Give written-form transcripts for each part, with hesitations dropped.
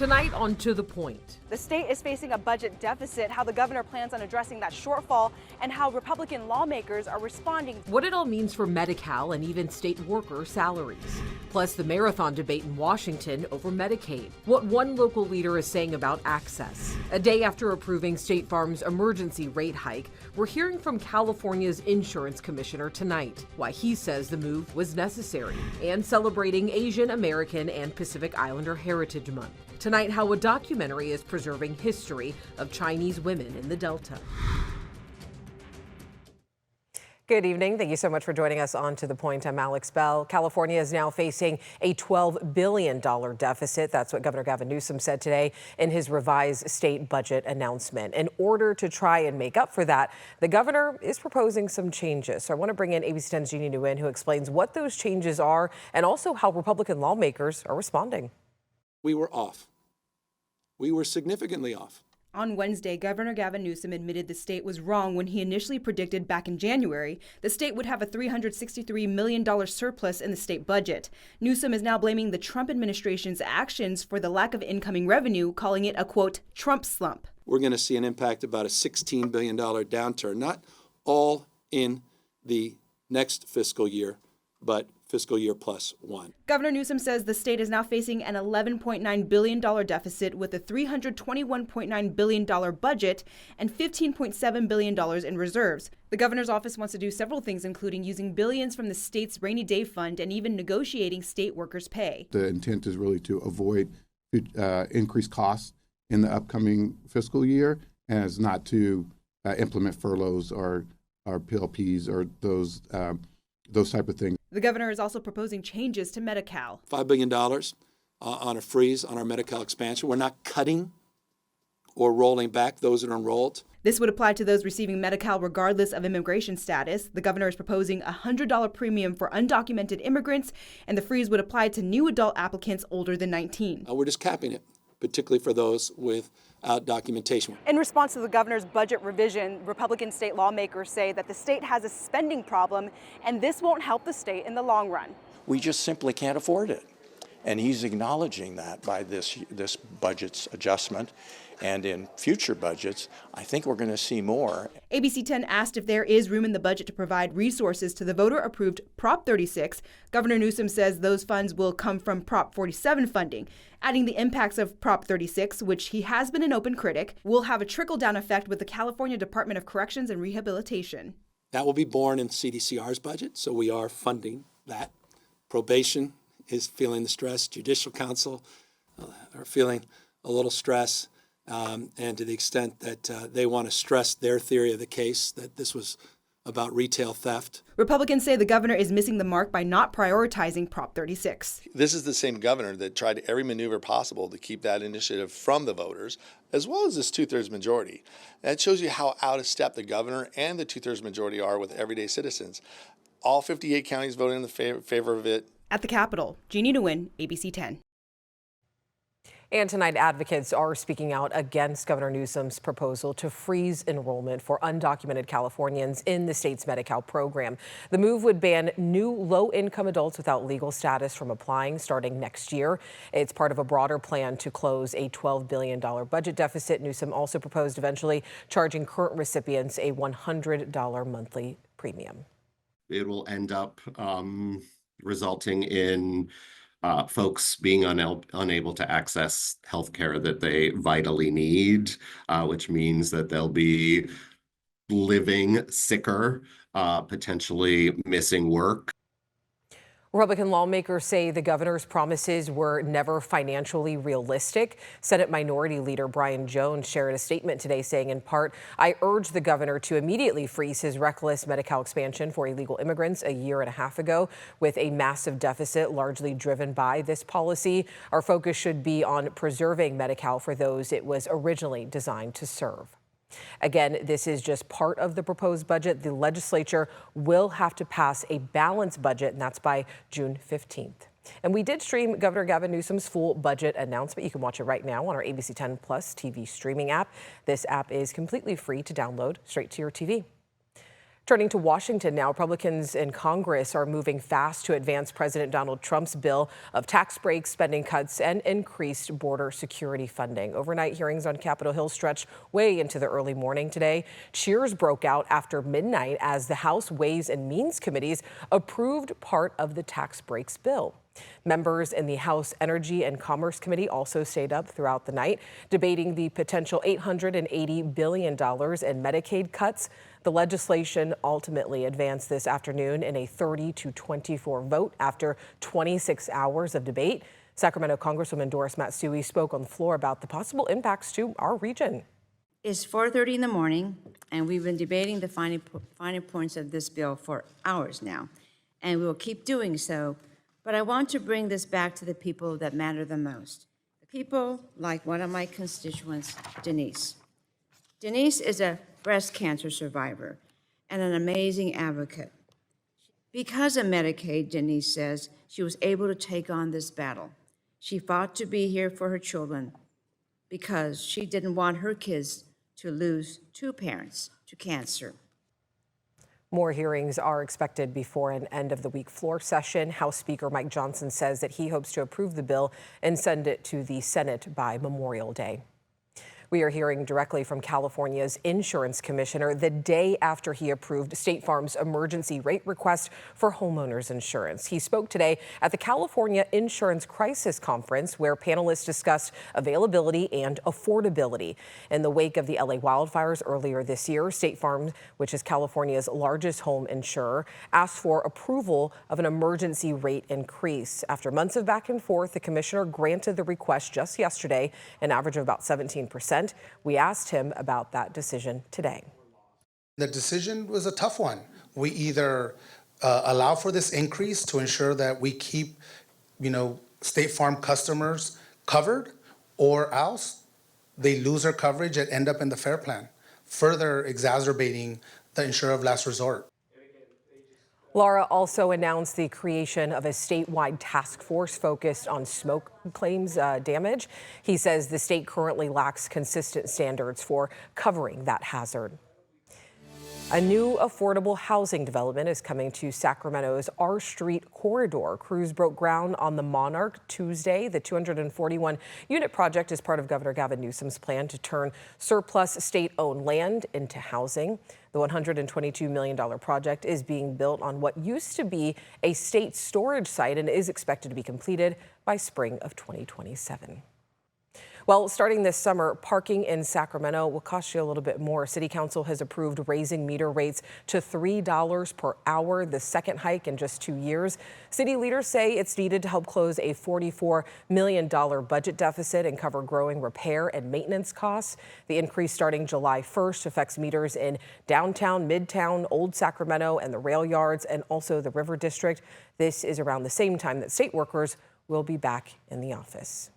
Tonight on To The Point. The state is facing a budget deficit, how the governor plans on addressing that shortfall, and how Republican lawmakers are responding. What it all means for Medi-Cal and even state worker salaries. Plus the marathon debate in Washington over Medicaid. What one local leader is saying about access. A day after approving State Farm's emergency rate hike, we're hearing from California's insurance commissioner tonight why he says the move was necessary, and celebrating Asian American and Pacific Islander Heritage Month. Tonight, how a documentary is preserving history of Chinese women in the Delta. Good evening. Thank you so much for joining us on To The Point. I'm Alex Bell. California is now facing a $12 billion deficit. That's what Governor Gavin Newsom said today in his revised state budget announcement. In order to try and make up for that, the governor is proposing some changes. So I want to bring in ABC 10's Jeannie Nguyen, who explains what those changes are and also how Republican lawmakers are responding. We were off. We were significantly off. On Wednesday, Governor Gavin Newsom admitted the state was wrong when he initially predicted back in January the state would have a $363 million surplus in the state budget. Newsom is now blaming the Trump administration's actions for the lack of incoming revenue, calling it a, quote, Trump slump. We're going to see an impact about a $16 billion downturn, not all in the next fiscal year, but fiscal year plus one. Governor Newsom says the state is now facing an $11.9 billion deficit with a $321.9 billion budget and $15.7 billion in reserves. The governor's office wants to do several things, including using billions from the state's rainy day fund and even negotiating state workers' pay. The intent is really to avoid increased costs in the upcoming fiscal year, as not to implement furloughs or PLPs or those type of things. The governor is also proposing changes to Medi-Cal. $5 billion on a freeze on our Medi-Cal expansion. We're not cutting or rolling back those that are enrolled. This would apply to those receiving Medi-Cal regardless of immigration status. The governor is proposing a $100 premium for undocumented immigrants, and the freeze would apply to new adult applicants older than 19. We're just capping it, particularly for those without documentation. In response to the governor's budget revision, Republican state lawmakers say that the state has a spending problem, and this won't help the state in the long run. We just simply can't afford it. And he's acknowledging that by this budget's adjustment. And in future budgets, I think we're going to see more. ABC 10 asked if there is room in the budget to provide resources to the voter-approved Prop 36. Governor Newsom says those funds will come from Prop 47 funding, adding the impacts of Prop 36, which he has been an open critic, will have a trickle-down effect with the California Department of Corrections and Rehabilitation. That will be borne in CDCR's budget, so we are funding that. Probation is feeling the stress. Judicial Council are feeling a little stress. And to the extent that they want to stress their theory of the case, that this was about retail theft. Republicans say the governor is missing the mark by not prioritizing Prop 36. This is the same governor that tried every maneuver possible to keep that initiative from the voters, as well as this two-thirds majority. That shows you how out of step the governor and the two-thirds majority are with everyday citizens. All 58 counties voted in the favor of it. At the Capitol, Jeannie Nguyen, ABC 10. And tonight, advocates are speaking out against Governor Newsom's proposal to freeze enrollment for undocumented Californians in the state's Medi-Cal program. The move would ban new low-income adults without legal status from applying starting next year. It's part of a broader plan to close a $12 billion budget deficit. Newsom also proposed eventually charging current recipients a $100 monthly premium. It will end up resulting in folks being unable to access health care that they vitally need, which means that they'll be living sicker, potentially missing work. Republican lawmakers say the governor's promises were never financially realistic. Senate Minority Leader Brian Jones shared a statement today saying, in part, I urge the governor to immediately freeze his reckless Medi-Cal expansion for illegal immigrants a year and a half ago with a massive deficit largely driven by this policy. Our focus should be on preserving Medi-Cal for those it was originally designed to serve. Again, this is just part of the proposed budget. The legislature will have to pass a balanced budget, and that's by June 15th. And we did stream Governor Gavin Newsom's full budget announcement. You can watch it right now on our ABC 10 Plus TV streaming app. This app is completely free to download straight to your TV. Turning to Washington now, Republicans in Congress are moving fast to advance President Donald Trump's bill of tax breaks, spending cuts, and increased border security funding. Overnight hearings on Capitol Hill stretched way into the early morning today. Cheers broke out after midnight as the House Ways and Means Committees approved part of the tax breaks bill. Members in the House Energy and Commerce Committee also stayed up throughout the night, debating the potential $880 billion in Medicaid cuts. The legislation ultimately advanced this afternoon in a 30-24 vote after 26 hours of debate. Sacramento Congresswoman Doris Matsui spoke on the floor about the possible impacts to our region. It's 4:30 in the morning, and we've been debating the finer points of this bill for hours now, and we will keep doing so. But I want to bring this back to the people that matter the most. The people like one of my constituents, Denise. Denise is a breast cancer survivor and an amazing advocate. Because of Medicaid, Denise says, she was able to take on this battle. She fought to be here for her children because she didn't want her kids to lose two parents to cancer. More hearings are expected before an end of the week floor session. House Speaker Mike Johnson says that he hopes to approve the bill and send it to the Senate by Memorial Day. We are hearing directly from California's insurance commissioner the day after he approved State Farm's emergency rate request for homeowners insurance. He spoke today at the California Insurance Crisis Conference, where panelists discussed availability and affordability. In the wake of the LA wildfires earlier this year, State Farm, which is California's largest home insurer, asked for approval of an emergency rate increase. After months of back and forth, the commissioner granted the request just yesterday, an average of about 17%. We asked him about that decision today. The decision was a tough one. We either allow for this increase to ensure that we keep, State Farm customers covered, or else they lose their coverage and end up in the FAIR plan, further exacerbating the insurer of last resort. Laura also announced the creation of a statewide task force focused on smoke claims damage. He says the state currently lacks consistent standards for covering that hazard. A new affordable housing development is coming to Sacramento's R Street corridor. Crews broke ground on the Monarch Tuesday. The 241-unit project is part of Governor Gavin Newsom's plan to turn surplus state-owned land into housing. The $122 million project is being built on what used to be a state storage site and is expected to be completed by spring of 2027. Well, starting this summer, parking in Sacramento will cost you a little bit more. City Council has approved raising meter rates to $3 per hour, the second hike in just 2 years. City leaders say it's needed to help close a $44 million budget deficit and cover growing repair and maintenance costs. The increase starting July 1st affects meters in downtown, midtown, Old Sacramento, and the rail yards, and also the River District. This is around the same time that state workers will be back in the office.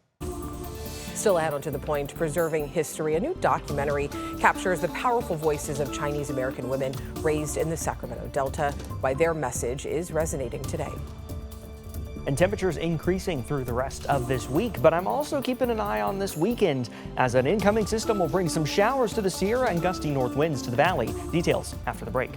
Still ahead on To the Point, preserving history. A new documentary captures the powerful voices of Chinese American women raised in the Sacramento Delta, why their message is resonating today. And temperatures increasing through the rest of this week, but I'm also keeping an eye on this weekend as an incoming system will bring some showers to the Sierra and gusty north winds to the valley. Details after the break.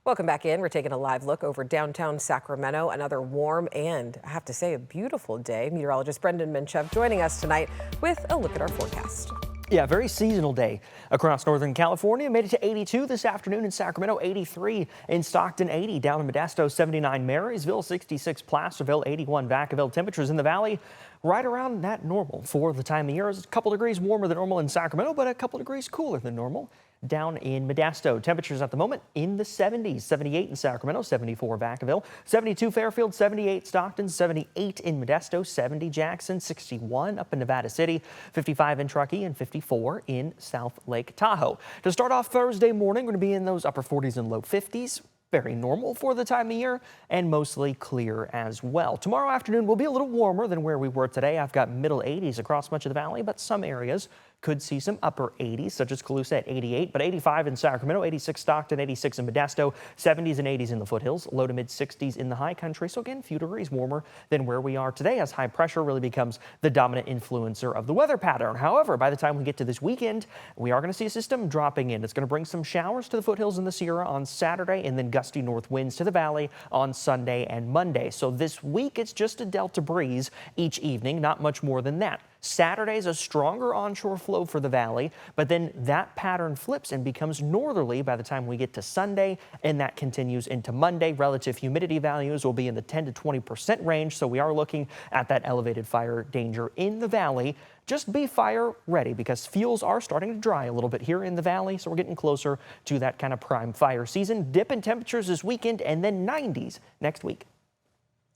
Welcome back in. We're taking a live look over downtown Sacramento. Another warm and, I have to say, a beautiful day. Meteorologist Brendan Minchev joining us tonight with a look at our forecast. Yeah, very seasonal day across Northern California. Made it to 82 this afternoon in Sacramento, 83 in Stockton, 80 down in Modesto, 79 Marysville, 66 Placerville, 81 Vacaville. Temperatures in the valley right around that normal for the time of year. It's a couple degrees warmer than normal in Sacramento, but a couple degrees cooler than normal down in Modesto. Temperatures at the moment in the 70s, 78 in Sacramento, 74 Vacaville, 72 Fairfield, 78 Stockton, 78 in Modesto, 70 Jackson, 61 up in Nevada City, 55 in Truckee, and 54 in South Lake Tahoe. To start off Thursday morning, we're going to be in those upper 40s and low 50s. Very normal for the time of year and mostly clear as well. Tomorrow afternoon will be a little warmer than where we were today. I've got middle 80s across much of the valley, but some areas Could see some upper 80s, such as Colusa at 88, but 85 in Sacramento, 86 Stockton, 86 in Modesto, 70s and 80s in the foothills, low to mid 60s in the high country. So again, a few degrees warmer than where we are today as high pressure really becomes the dominant influencer of the weather pattern. However, by the time we get to this weekend, we are going to see a system dropping in. It's going to bring some showers to the foothills and the Sierra on Saturday, and then gusty north winds to the valley on Sunday and Monday. So this week, it's just a delta breeze each evening, not much more than that. Saturday's a stronger onshore flow for the valley, but then that pattern flips and becomes northerly by the time we get to Sunday, and that continues into Monday. Relative humidity values will be in the 10 to 20% range, so we are looking at that elevated fire danger in the valley. Just be fire ready because fuels are starting to dry a little bit here in the valley, so we're getting closer to that kind of prime fire season. Dip in temperatures this weekend and then 90s next week.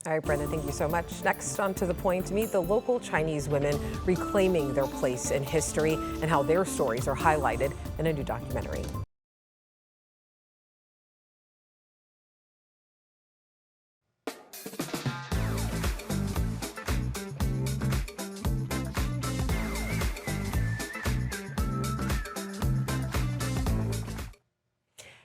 All right, Brendan, thank you so much. Next, on To the Point, meet the local Chinese women reclaiming their place in history and how their stories are highlighted in a new documentary.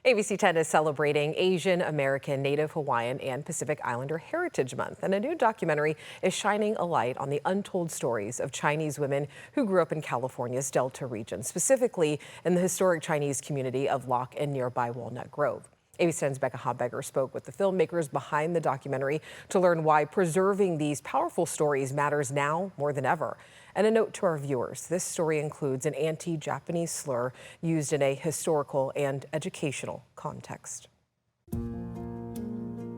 ABC 10 is celebrating Asian American, Native Hawaiian, and Pacific Islander Heritage Month, and a new documentary is shining a light on the untold stories of Chinese women who grew up in California's Delta region, specifically in the historic Chinese community of Locke and nearby Walnut Grove. ABC 10's Becca Habegger spoke with the filmmakers behind the documentary to learn why preserving these powerful stories matters now more than ever. And a note to our viewers, this story includes an anti-Japanese slur used in a historical and educational context.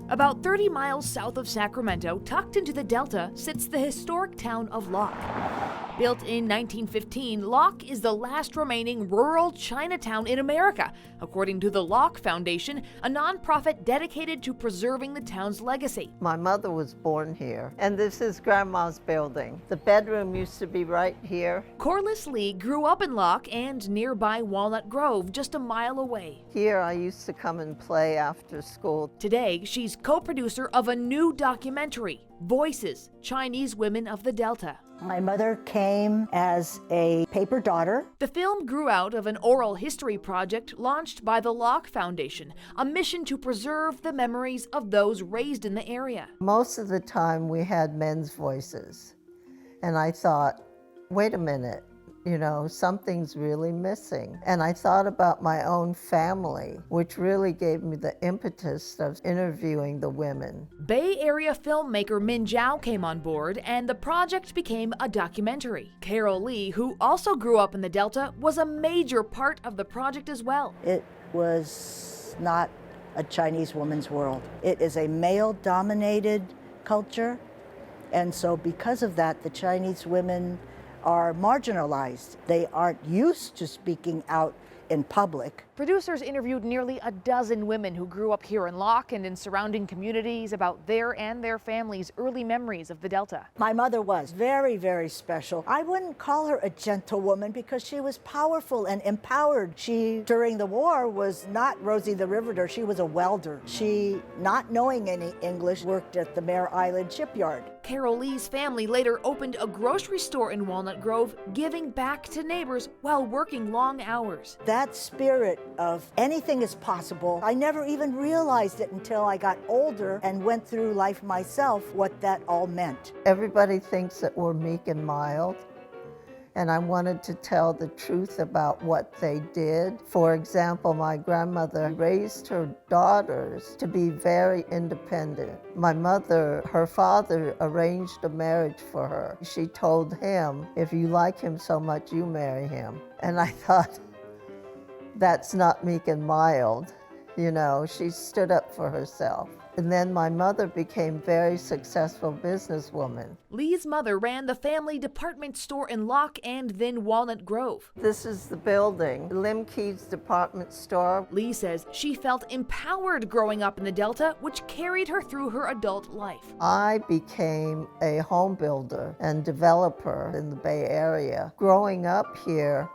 About 30 miles south of Sacramento, tucked into the Delta, sits the historic town of Locke. Built in 1915, Locke is the last remaining rural Chinatown in America, according to the Locke Foundation, a nonprofit dedicated to preserving the town's legacy. My mother was born here, and this is Grandma's building. The bedroom used to be right here. Corliss Lee grew up in Locke and nearby Walnut Grove, just a mile away. Here I used to come and play after school. Today, she's co-producer of a new documentary, Voices, Chinese Women of the Delta. My mother came as a paper daughter. The film grew out of an oral history project launched by the Locke Foundation, a mission to preserve the memories of those raised in the area. Most of the time we had men's voices, and I thought, wait a minute, you know, something's really missing. And I thought about my own family, which really gave me the impetus of interviewing the women. Bay Area filmmaker Min Zhao came on board, and the project became a documentary. Carol Lee, who also grew up in the Delta, was a major part of the project as well. It was not a Chinese woman's world. It is a male-dominated culture, and so because of that, the Chinese women are marginalized. They aren't used to speaking out in public. Producers interviewed nearly a dozen women who grew up here in Locke and in surrounding communities about their and their families' early memories of the Delta. My mother was very, very special. I wouldn't call her a gentlewoman because she was powerful and empowered. She, during the war, was not Rosie the Riveter. She was a welder. She, not knowing any English, worked at the Mare Island shipyard. Carol Lee's family later opened a grocery store in Walnut Grove, giving back to neighbors while working long hours. That spirit of anything is possible, I never even realized it until I got older and went through life myself, what that all meant. Everybody thinks that we're meek and mild, and I wanted to tell the truth about what they did. For example, my grandmother raised her daughters to be very independent. My mother, her father arranged a marriage for her. She told him, if you like him so much, you marry him. And I thought, that's not meek and mild. You know, she stood up for herself. And then my mother became very successful businesswoman. Lee's mother ran the family department store in Locke and then Walnut Grove. This is the building, Lim Key's department store. Lee says she felt empowered growing up in the Delta, which carried her through her adult life. I became a home builder and developer in the Bay Area. Growing up here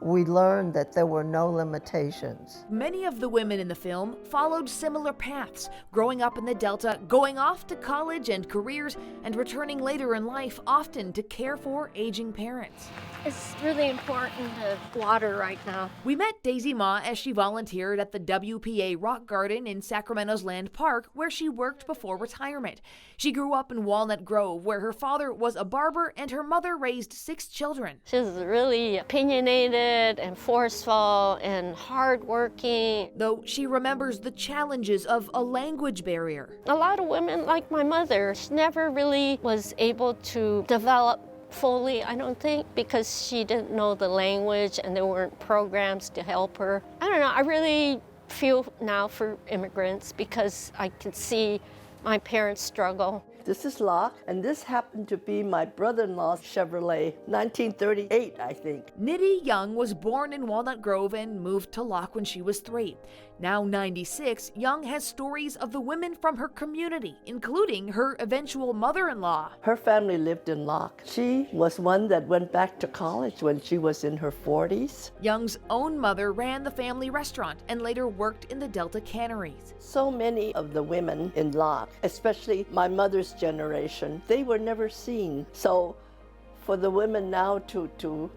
we learned that there were no limitations. Many of the women in the film followed similar paths, growing up in the Delta, going off to college and careers, and returning later in life, often to care for aging parents. It's really important to water right now. We met Daisy Ma as she volunteered at the WPA Rock Garden in Sacramento's Land Park, where she worked before retirement. She grew up in Walnut Grove, where her father was a barber and her mother raised 6 children. She was really opinionated and forceful and hardworking. Though she remembers the challenges of a language barrier. A lot of women, like my mother, she never really was able to develop fully, I don't think, because she didn't know the language and there weren't programs to help her. I don't know, I really feel now for immigrants because I can see my parents struggle. This is Locke, and this happened to be my brother-in-law's Chevrolet, 1938, I think. Nidhi Young was born in Walnut Grove and moved to Locke when she was 3. Now 96, Young has stories of the women from her community, including her eventual mother-in-law. Her family lived in Locke. She was one that went back to college when she was in her 40s. Young's own mother ran the family restaurant and later worked in the Delta canneries. So many of the women in Locke, especially my mother's generation, they were never seen. So for the women now to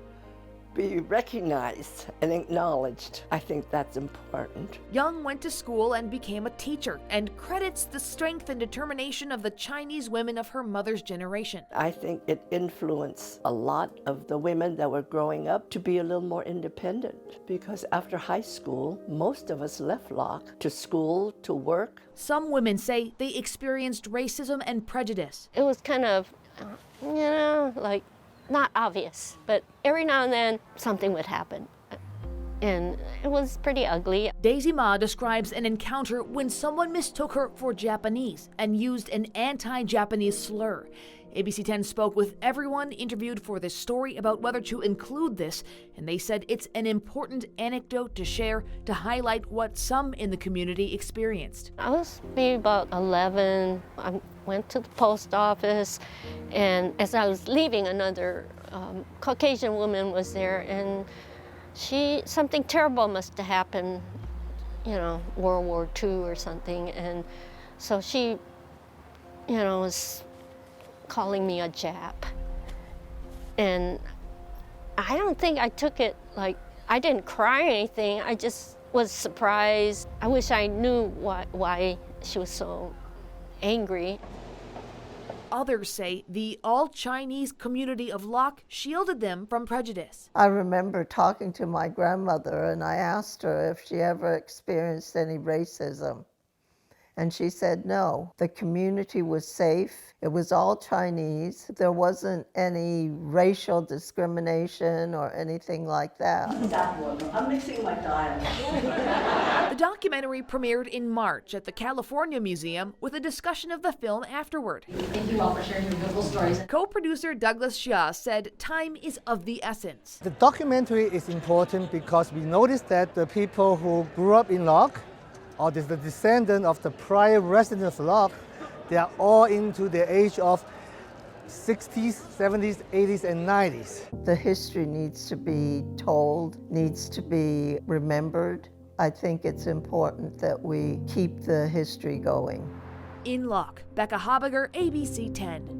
be recognized and acknowledged, I think that's important. Young went to school and became a teacher and credits the strength and determination of the Chinese women of her mother's generation. I think it influenced a lot of the women that were growing up to be a little more independent, because after high school, most of us left Locke to school, to work. Some women say they experienced racism and prejudice. It was kind of, like not obvious, but every now and then something would happen. And it was pretty ugly. Daisy Ma describes an encounter when someone mistook her for Japanese and used an anti-Japanese slur. ABC 10 spoke with everyone interviewed for this story about whether to include this, and they said it's an important anecdote to share to highlight what some in the community experienced. I was maybe about 11. I went to the post office, and as I was leaving, another Caucasian woman was there, and something terrible must have happened, World War II or something, and so she, was calling me a Jap. And I don't think I took it I didn't cry or anything. I just was surprised. I wish I knew why she was so angry. Others say the all-Chinese community of Locke shielded them from prejudice. I remember talking to my grandmother, and I asked her if she ever experienced any racism. And she said no. The community was safe. It was all Chinese. There wasn't any racial discrimination or anything like that. I'm mixing my dialogue. The documentary premiered in March at the California Museum with a discussion of the film afterward. Thank you all for sharing your beautiful stories. Co-producer Douglas Xia said time is of the essence. The documentary is important because we noticed that the people who grew up in Locke, or the descendant of the prior residents of Locke, they are all into the age of 60s, 70s, 80s, and 90s. The history needs to be told, needs to be remembered. I think it's important that we keep the history going. In Locke, Becca Habiger, ABC 10.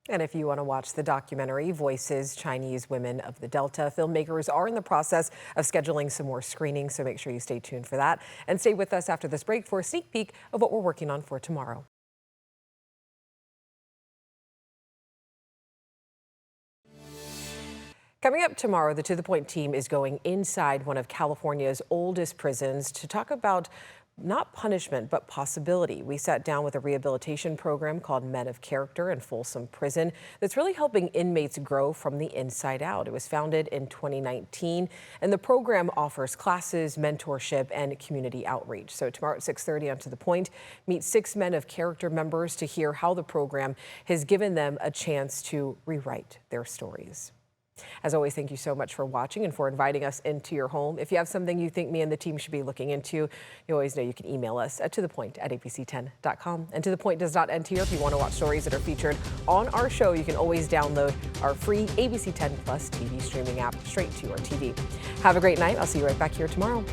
And if you want to watch the documentary, Voices, Chinese Women of the Delta, filmmakers are in the process of scheduling some more screenings, so make sure you stay tuned for that. And stay with us after this break for a sneak peek of what we're working on for tomorrow. Coming up tomorrow, the To The Point team is going inside one of California's oldest prisons to talk about not punishment, but possibility. We sat down with a rehabilitation program called Men of Character in Folsom Prison that's really helping inmates grow from the inside out. It was founded in 2019, and the program offers classes, mentorship, and community outreach. So tomorrow at 6:30 on To The Point, meet 6 Men of Character members to hear how the program has given them a chance to rewrite their stories. As always, thank you so much for watching and for inviting us into your home. If you have something you think me and the team should be looking into, you always know you can email us at tothepoint@abc10.com. And To The Point does not end here. If you want to watch stories that are featured on our show, you can always download our free ABC 10 Plus TV streaming app straight to your TV. Have a great night. I'll see you right back here tomorrow.